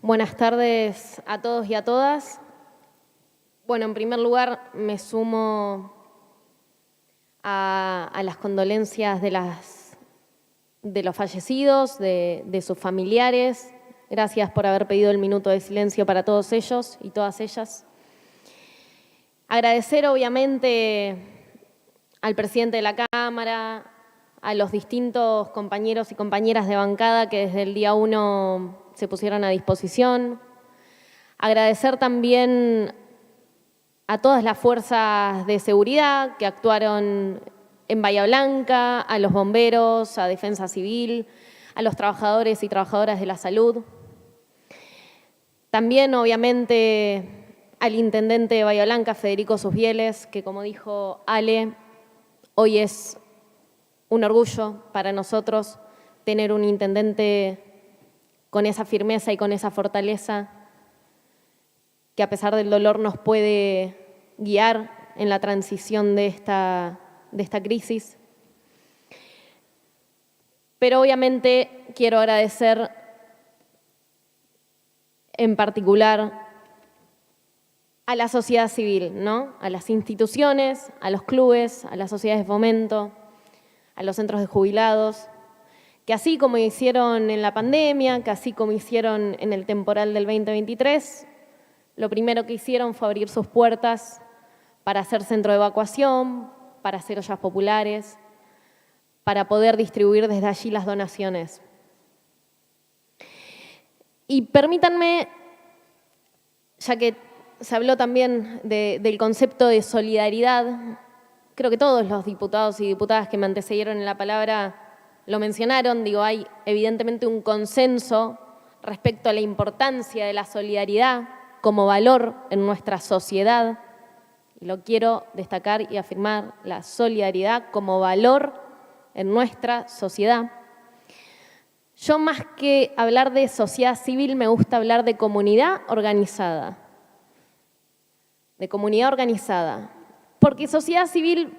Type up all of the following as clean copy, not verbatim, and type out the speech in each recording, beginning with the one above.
Buenas tardes a todos y a todas. Bueno, en primer lugar me sumo a las condolencias de los fallecidos, de sus familiares. Gracias por haber pedido el minuto de silencio para todos ellos y todas ellas. Agradecer obviamente al presidente de la Cámara, a los distintos compañeros y compañeras de bancada que desde el día 1 se pusieron a disposición. Agradecer también a todas las fuerzas de seguridad que actuaron en Bahía Blanca, a los bomberos, a Defensa Civil, a los trabajadores y trabajadoras de la salud. También, obviamente, al intendente de Bahía Blanca, Federico Susbieles, que como dijo Ale, hoy es un orgullo para nosotros tener un intendente con esa firmeza y con esa fortaleza que a pesar del dolor nos puede guiar en la transición de esta crisis. Pero obviamente quiero agradecer en particular a la sociedad civil, ¿no? A las instituciones, a los clubes, a las sociedades de fomento, a los centros de jubilados, que así como hicieron en la pandemia, que así como hicieron en el temporal del 2023, lo primero que hicieron fue abrir sus puertas para hacer centro de evacuación, para hacer ollas populares, para poder distribuir desde allí las donaciones. Y permítanme, ya que se habló también del concepto de solidaridad, creo que todos los diputados y diputadas que me antecedieron en la palabra lo mencionaron, hay evidentemente un consenso respecto a la importancia de la solidaridad como valor en nuestra sociedad. Y lo quiero destacar y afirmar, la solidaridad como valor en nuestra sociedad. Yo más que hablar de sociedad civil me gusta hablar de comunidad organizada. De comunidad organizada. Porque sociedad civil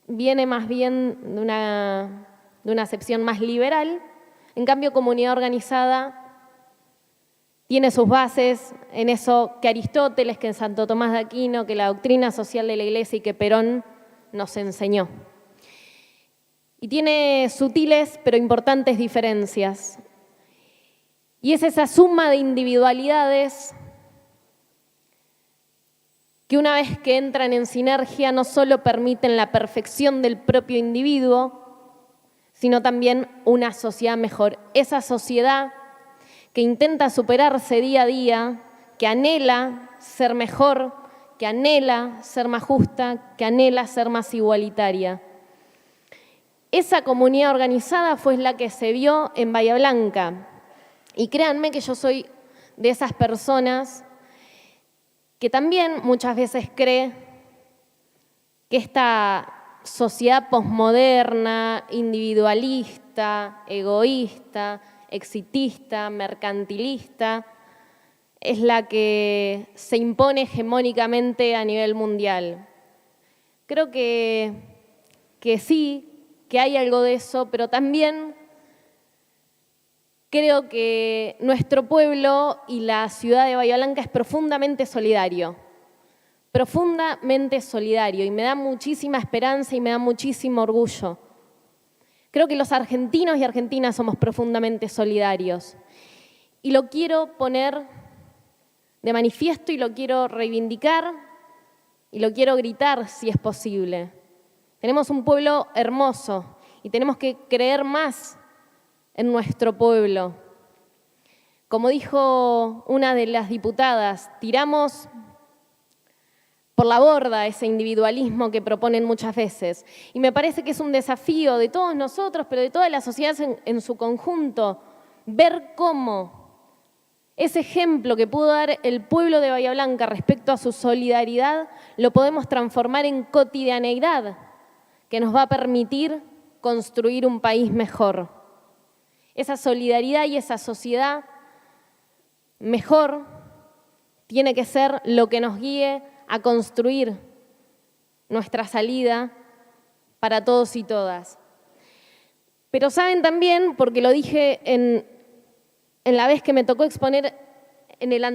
viene más bien de una acepción más liberal, en cambio comunidad organizada tiene sus bases en eso que Aristóteles, que Santo Tomás de Aquino, que la doctrina social de la Iglesia y que Perón nos enseñó. Y tiene sutiles pero importantes diferencias. Y es esa suma de individualidades que una vez que entran en sinergia no solo permiten la perfección del propio individuo, sino también una sociedad mejor. Esa sociedad que intenta superarse día a día, que anhela ser mejor, que anhela ser más justa, que anhela ser más igualitaria. Esa comunidad organizada fue la que se vio en Bahía Blanca. Y créanme que yo soy de esas personas que también muchas veces cree que esta sociedad posmoderna, individualista, egoísta, exitista, mercantilista, es la que se impone hegemónicamente a nivel mundial. Creo que sí, que hay algo de eso, pero también creo que nuestro pueblo y la ciudad de Bahía Blanca es profundamente solidario, y me da muchísima esperanza y me da muchísimo orgullo. Creo que los argentinos y argentinas somos profundamente solidarios y lo quiero poner de manifiesto y lo quiero reivindicar y lo quiero gritar si es posible. Tenemos un pueblo hermoso y tenemos que creer más en nuestro pueblo. Como dijo una de las diputadas, tiramos por la borda ese individualismo que proponen muchas veces. Y me parece que es un desafío de todos nosotros, pero de toda la sociedad en su conjunto, ver cómo ese ejemplo que pudo dar el pueblo de Bahía Blanca respecto a su solidaridad, lo podemos transformar en cotidianeidad, que nos va a permitir construir un país mejor. Esa solidaridad y esa sociedad mejor tiene que ser lo que nos guíe a construir nuestra salida para todos y todas. Pero saben también, porque lo dije en la vez que me tocó exponer en la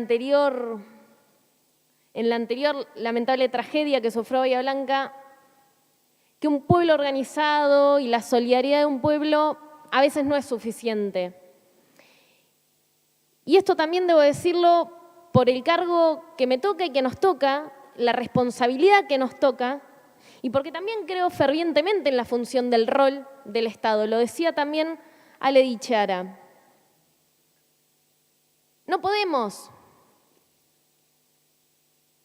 anterior lamentable tragedia que sufrió Bahía Blanca, que un pueblo organizado y la solidaridad de un pueblo a veces no es suficiente. Y esto también debo decirlo por el cargo que me toca y que nos toca, la responsabilidad que nos toca, y porque también creo fervientemente en la función del rol del Estado. Lo decía también Ale Di Chiara. No podemos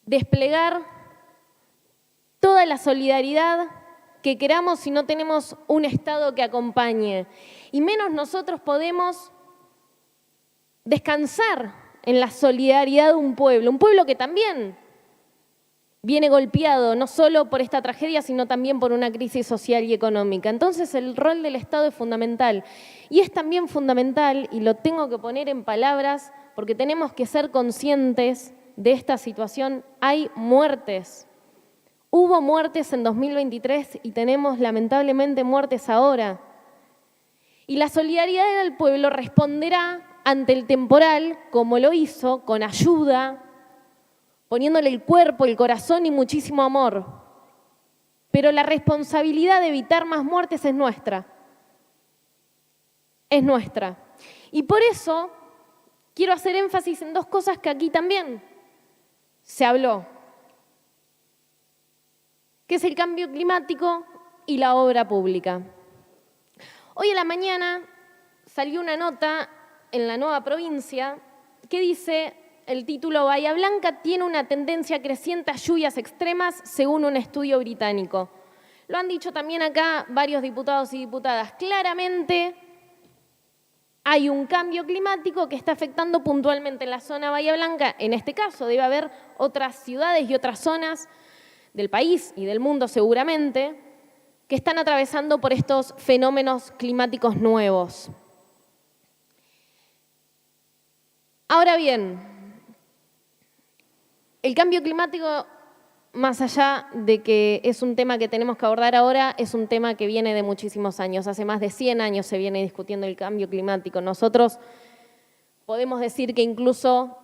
desplegar toda la solidaridad que queramos si no tenemos un Estado que acompañe. Y menos nosotros podemos descansar en la solidaridad de un pueblo que también viene golpeado, no solo por esta tragedia, sino también por una crisis social y económica. Entonces el rol del Estado es fundamental. Y es también fundamental, y lo tengo que poner en palabras, porque tenemos que ser conscientes de esta situación. Hay muertes. Hubo muertes en 2023 y tenemos lamentablemente muertes ahora. Y la solidaridad del pueblo responderá ante el temporal, como lo hizo, con ayuda, poniéndole el cuerpo, el corazón y muchísimo amor. Pero la responsabilidad de evitar más muertes es nuestra. Es nuestra. Y por eso quiero hacer énfasis en dos cosas que aquí también se habló, que es el cambio climático y la obra pública. Hoy a la mañana salió una nota en La Nueva Provincia que dice, el título, Bahía Blanca tiene una tendencia creciente a lluvias extremas según un estudio británico. Lo han dicho también acá varios diputados y diputadas. Claramente hay un cambio climático que está afectando puntualmente en la zona Bahía Blanca. En este caso debe haber otras ciudades y otras zonas del país y del mundo seguramente que están atravesando por estos fenómenos climáticos nuevos. Ahora bien, el cambio climático, más allá de que es un tema que tenemos que abordar ahora, es un tema que viene de muchísimos años. Hace más de 100 años se viene discutiendo el cambio climático. Nosotros podemos decir que incluso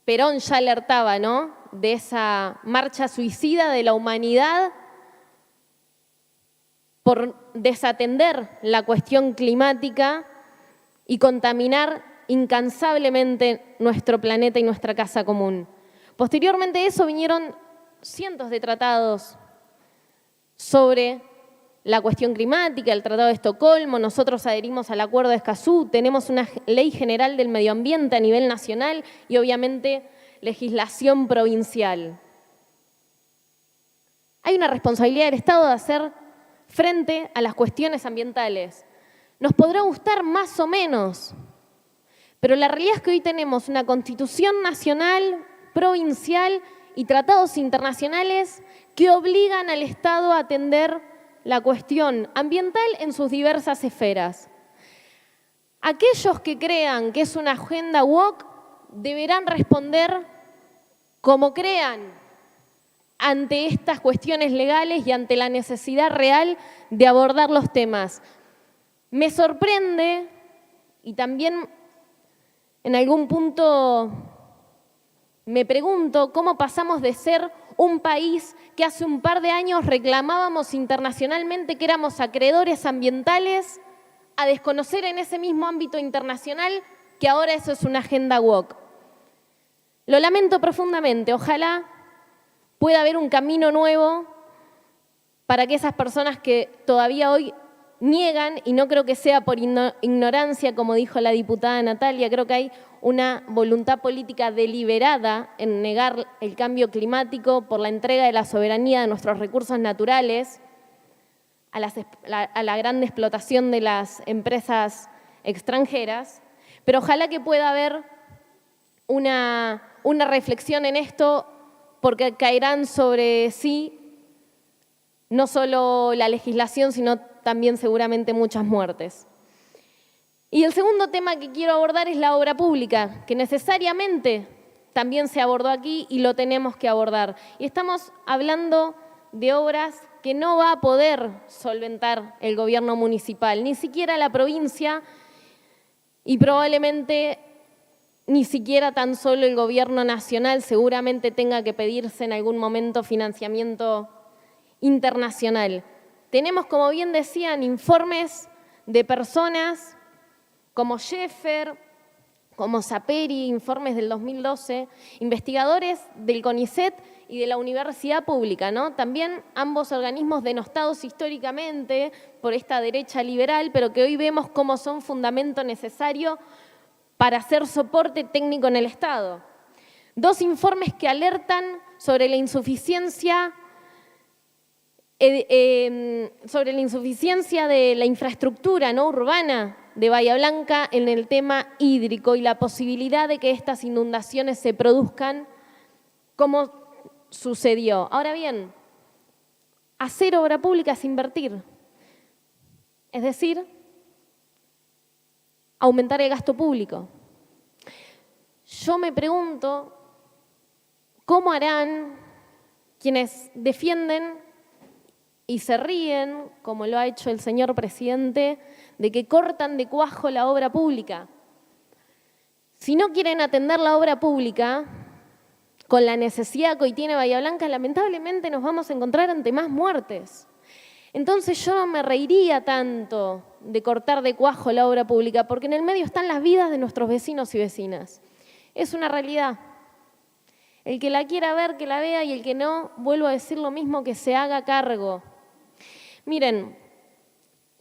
Perón ya alertaba, ¿no?, de esa marcha suicida de la humanidad por desatender la cuestión climática y contaminar incansablemente nuestro planeta y nuestra casa común. Posteriormente a eso vinieron cientos de tratados sobre la cuestión climática, el Tratado de Estocolmo, nosotros adherimos al Acuerdo de Escazú, tenemos una ley general del medio ambiente a nivel nacional y obviamente legislación provincial. Hay una responsabilidad del Estado de hacer frente a las cuestiones ambientales. Nos podrá gustar más o menos, pero la realidad es que hoy tenemos una Constitución nacional, provincial y tratados internacionales que obligan al Estado a atender la cuestión ambiental en sus diversas esferas. Aquellos que crean que es una agenda woke deberán responder como crean ante estas cuestiones legales y ante la necesidad real de abordar los temas. Me sorprende y también en algún punto me pregunto cómo pasamos de ser un país que hace un par de años reclamábamos internacionalmente que éramos acreedores ambientales a desconocer en ese mismo ámbito internacional que ahora eso es una agenda woke. Lo lamento profundamente, ojalá pueda haber un camino nuevo para que esas personas que todavía hoy niegan, y no creo que sea por ignorancia, como dijo la diputada Natalia, creo que hay una voluntad política deliberada en negar el cambio climático por la entrega de la soberanía de nuestros recursos naturales a la gran explotación de las empresas extranjeras, pero ojalá que pueda haber una reflexión en esto, porque caerán sobre sí no solo la legislación, sino también seguramente muchas muertes. Y el segundo tema que quiero abordar es la obra pública, que necesariamente también se abordó aquí y lo tenemos que abordar. Y estamos hablando de obras que no va a poder solventar el gobierno municipal, ni siquiera la provincia, y probablemente ni siquiera tan solo el gobierno nacional, seguramente tenga que pedirse en algún momento financiamiento internacional. Tenemos, como bien decían, informes de personas como Sheffer, como Saperi, informes del 2012, investigadores del CONICET y de la universidad pública, ¿no? También ambos organismos denostados históricamente por esta derecha liberal, pero que hoy vemos cómo son fundamento necesario para hacer soporte técnico en el Estado. Dos informes que alertan sobre la insuficiencia de la infraestructura, ¿no?, urbana de Bahía Blanca en el tema hídrico y la posibilidad de que estas inundaciones se produzcan como sucedió. Ahora bien, hacer obra pública es invertir, es decir, aumentar el gasto público. Yo me pregunto cómo harán quienes defienden y se ríen, como lo ha hecho el señor presidente, de que cortan de cuajo la obra pública. Si no quieren atender la obra pública con la necesidad que hoy tiene Bahía Blanca, lamentablemente nos vamos a encontrar ante más muertes. Entonces yo no me reiría tanto de cortar de cuajo la obra pública, porque en el medio están las vidas de nuestros vecinos y vecinas. Es una realidad. El que la quiera ver, que la vea, y el que no, vuelvo a decir lo mismo, que se haga cargo. Miren,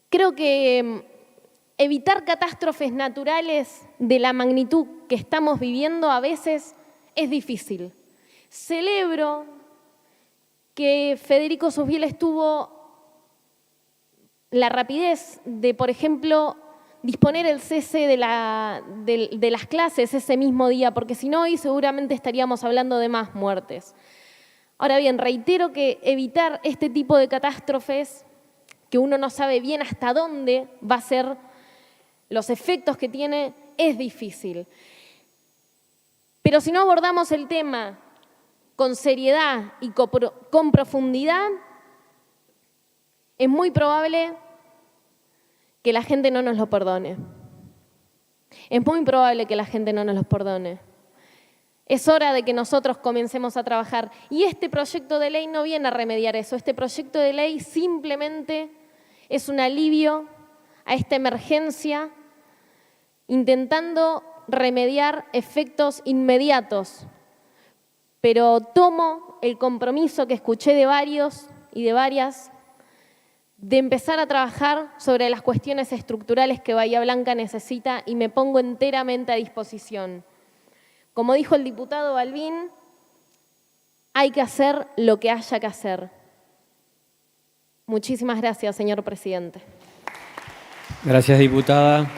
creo que evitar catástrofes naturales de la magnitud que estamos viviendo a veces es difícil. Celebro que Federico Susbieles tuvo la rapidez de, por ejemplo, disponer el cese de las clases ese mismo día, porque si no, hoy seguramente estaríamos hablando de más muertes. Ahora bien, reitero que evitar este tipo de catástrofes, que uno no sabe bien hasta dónde va a ser los efectos que tiene, es difícil. Pero si no abordamos el tema con seriedad y con profundidad, es muy probable que la gente no nos lo perdone. Es muy probable que la gente no nos lo perdone. Es hora de que nosotros comencemos a trabajar. Y este proyecto de ley no viene a remediar eso. Este proyecto de ley simplemente es un alivio a esta emergencia, intentando remediar efectos inmediatos. Pero tomo el compromiso que escuché de varios y de varias de empezar a trabajar sobre las cuestiones estructurales que Bahía Blanca necesita, y me pongo enteramente a disposición. Como dijo el diputado Balbín, hay que hacer lo que haya que hacer. Muchísimas gracias, señor presidente. Gracias, diputada.